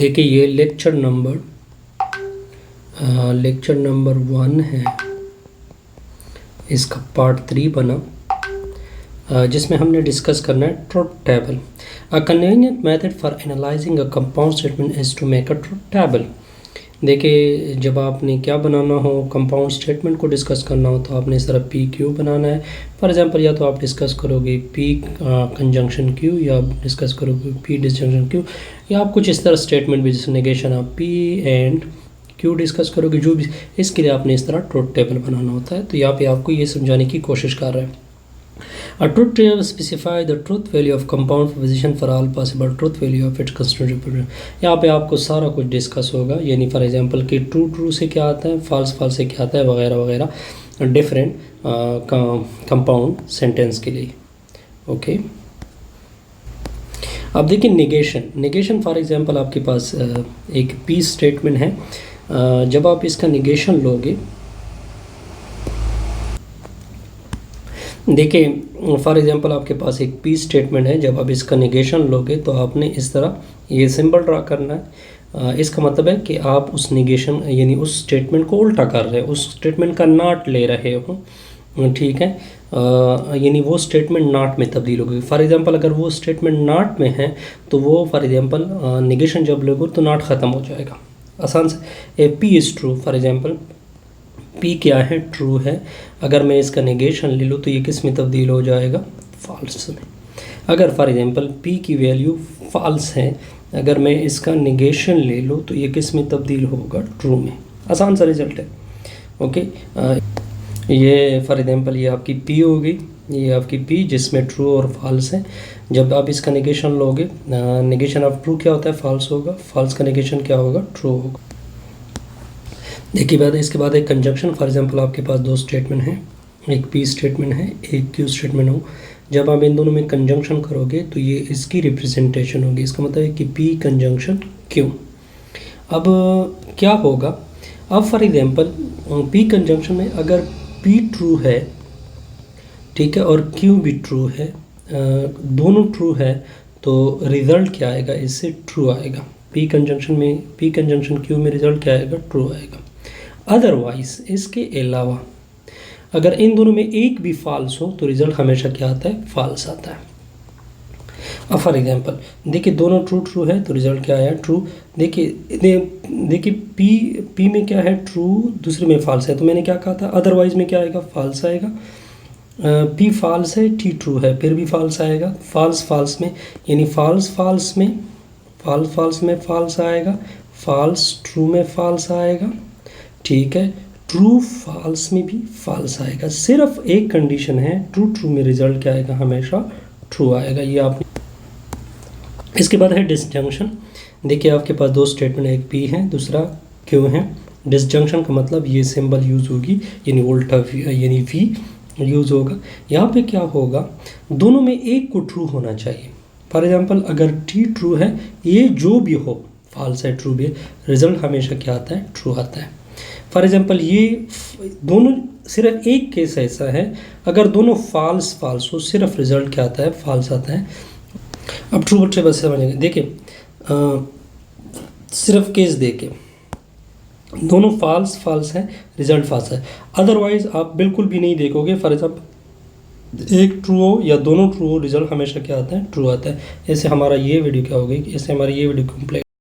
देखिए ये lecture number 1 है, इसका पार्ट 3 बना, जिसमें हमने डिस्कस करना है truth table. A convenient method for analyzing a compound statement is to make a truth table. देखिए जब आपने क्या बनाना हो, कंपाउंड स्टेटमेंट को डिस्कस करना हो, तो आपने इस तरह पी क्यू बनाना है। फॉर एग्जांपल या तो आप डिस्कस करोगे पी कंजंक्शन क्यू, या आप डिस्कस करोगे पी डिसजंक्शन क्यू, या आप कुछ इस तरह स्टेटमेंट भी जैसे नेगेशन आप पी एंड क्यू डिस्कस करोगे। जो भी इसके लिए आपने इस तरह ट्रुथ टेबल बनाना होता है। तो यहाँ पे आपको ये समझाने की कोशिश कर रहे हैं। A truth table specify the truth value of compound position for all possible truth value of its constituent। यहाँ पे आपको सारा कुछ डिस्कस होगा, यानी फॉर एग्जांपल कि ट्रू से क्या आता है, फॉल्स से क्या आता है, वगैरह वगैरह डिफरेंट कंपाउंड सेंटेंस के लिए। ओके, अब देखिए नेगेशन फॉर एग्जांपल आपके पास एक पी स्टेटमेंट है। जब आप इसका नेगेशन लोगे, देखिए फॉर एग्जांपल आपके पास एक पी स्टेटमेंट है, जब आप इसका नेगेशन लोगे तो आपने इस तरह ये सिंबल ड्रा करना है। इसका मतलब है कि आप उस नेगेशन यानी उस स्टेटमेंट को उल्टा कर रहे हो, उस स्टेटमेंट का नॉट ले रहे हो, ठीक है। यानी वो स्टेटमेंट नॉट में तब्दील होगी। फॉर एग्जांपल अगर वो स्टेटमेंट नॉट में है तो वो फॉर एग्जांपल नेगेशन जब लोगे तो नॉट ख़त्म हो जाएगा आसान से। P is true, for example P क्या है, ट्रू है। अगर मैं इसका नेगेशन ले लूँ तो ये किस में तब्दील हो जाएगा, फॉल्स में। अगर फॉर एग्जांपल पी की वैल्यू फॉल्स है, अगर मैं इसका नेगेशन ले लूँ तो ये किस में तब्दील होगा, ट्रू में। आसान सा रिजल्ट है। ओके, ये फॉर एग्जांपल ये आपकी पी होगी, ये आपकी पी जिसमें ट्रू और फॉल्स है। जब आप इसका नेगेशन लोगे, नेगेशन ऑफ ट्रू क्या होता है, फॉल्स होगा। फॉल्स का नेगेशन क्या होगा, ट्रू होगा। देखिए बात है, इसके बाद एक कंजंक्शन। फॉर एग्जांपल आपके पास दो स्टेटमेंट हैं, एक पी स्टेटमेंट है, एक क्यू स्टेटमेंट हो। जब आप इन दोनों में कंजंक्शन करोगे तो ये इसकी रिप्रेजेंटेशन होगी। इसका मतलब है कि पी कंजंक्शन क्यू। अब क्या होगा, अब फॉर एग्जांपल पी कंजंक्शन में अगर पी ट्रू है, ठीक है, और क्यू भी ट्रू है, दोनों ट्रू है, तो रिज़ल्ट क्या आएगा, इससे ट्रू आएगा। पी कंजंक्शन क्यू में रिज़ल्ट क्या आएगा, ट्रू आएगा। अदरवाइज इसके अलावा अगर इन दोनों में एक भी फॉल्स हो तो रिज़ल्ट हमेशा क्या आता है, फॉल्स आता है। अब फॉर एग्जांपल देखिए दोनों ट्रू है तो रिज़ल्ट क्या आया, ट्रू। देखिए पी में क्या है, ट्रू, दूसरे में फॉल्स है, तो मैंने क्या कहा था, अदरवाइज में क्या आएगा, फॉल्स आएगा। पी फॉल्स है, टी ट्रू है, फिर भी फॉल्स आएगा। फॉल्स में यानी फॉल्स में फॉल्स आएगा, फॉल्स ट्रू में फॉल्स आएगा, ठीक है, ट्रू फॉल्स में भी फॉल्स आएगा। सिर्फ एक कंडीशन है, ट्रू में रिजल्ट क्या आएगा, हमेशा ट्रू आएगा। ये आपने, इसके बाद है डिसजंक्शन। देखिए आपके पास दो स्टेटमेंट, एक पी है, दूसरा क्यू है। डिसजंक्शन का मतलब ये सिंबल यूज़ होगी, यानी उल्टा यानी वी यूज़ होगा। यहाँ पे क्या होगा, दोनों में एक को ट्रू होना चाहिए। फॉर एग्जांपल अगर टी ट्रू है, ये जो भी हो, फॉल्स है, ट्रू भी है, रिजल्ट हमेशा क्या आता है, ट्रू आता है। फॉर एग्जांपल ये दोनों, सिर्फ एक केस ऐसा है, अगर दोनों फॉल्स हो, सिर्फ रिजल्ट क्या आता है, फॉल्स आता है। अब ट्रू बच्चे बस समझेंगे। देखिए सिर्फ केस देके दोनों फॉल्स है, रिजल्ट फॉल्स है। अदरवाइज आप बिल्कुल भी नहीं देखोगे। फॉर एग्जांपल एक ट्रू हो या दोनों ट्रू हो, रिजल्ट हमेशा क्या आता है, ट्रू आता है। ऐसे हमारा ये वीडियो क्या होगी, ऐसे हमारी ये वीडियो कंप्लीट।